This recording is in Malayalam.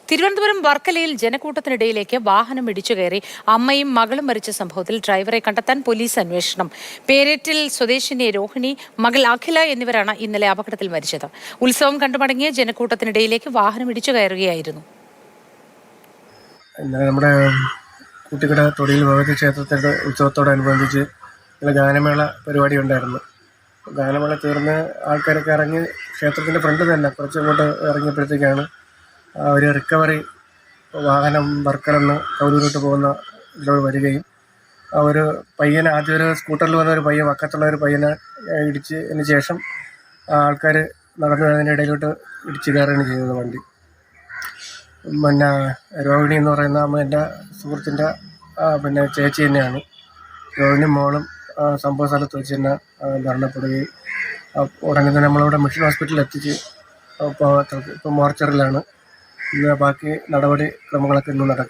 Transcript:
തിരുവനന്തപുരം വർക്കലയിൽ ജനക്കൂട്ടത്തിനിടയിലേക്ക് വാഹനം ഇടിച്ചു കയറി അമ്മയും മകളും മരിച്ച സംഭവത്തിൽ ഡ്രൈവറെ കണ്ടെത്താൻ പോലീസ് അന്വേഷണം. പേരേറ്റിൽ സ്വദേശിനി രോഹിണി, മകൾ അഖില എന്നിവരാണ് ഇന്നലെ അപകടത്തിൽ മരിച്ചത്. ഉത്സവം കണ്ടുമടങ്ങിയ ജനക്കൂട്ടത്തിനിടയിലേക്ക് വാഹനം ഇടിച്ചു കയറുകയായിരുന്നു. നമ്മുടെ കുട്ടിക്കട തൊടിയിൽ ഭഗവതി ക്ഷേത്രത്തിൻ്റെ ഉത്സവത്തോടനുബന്ധിച്ച് ഗാനമേള പരിപാടി ഉണ്ടായിരുന്നു. ഗാനമേള തീർന്ന് ആൾക്കാരൊക്കെ ഇറങ്ങി ക്ഷേത്രത്തിൻ്റെ ഫ്രണ്ട് തന്നെ കുറച്ചങ്ങോട്ട് ഇറങ്ങിയപ്പോഴത്തേക്കാണ് ഒരു റിക്കവറി വാഹനം വർക്കലെന്ന് കൗരൂരോട്ട് പോകുന്ന ഇതിലൂടെ വരികയും ഒരു പയ്യനെ ആദ്യം ഒരു സ്കൂട്ടറിൽ വന്ന ഒരു പയ്യൻ വക്കത്തുള്ള ഒരു പയ്യനെ ഇടിച്ചതിന് ശേഷം ആൾക്കാർ നടന്നു വരുന്നതിൻ്റെ ഇടയിലോട്ട് ഇടിച്ച് കയറുകയാണ് ചെയ്തത് വണ്ടി. പിന്നെ രോഹിണി എന്ന് പറയുന്ന എൻ്റെ സുഹൃത്തിൻ്റെ ചേച്ചി തന്നെയാണ്. രോഹിണി മോളും സംഭവ സ്ഥലത്ത് വെച്ച് തന്നെ മരണപ്പെടുകയും ഉടനെ തന്നെ നമ്മളിവിടെ മിഷൻ ഹോസ്പിറ്റലിൽ എത്തിച്ച് ഇപ്പോൾ മോർച്ചറിലാണ്. ബാക്കി നടപടി ക്രമങ്ങളൊക്കെ ഇന്ന് നടക്കും.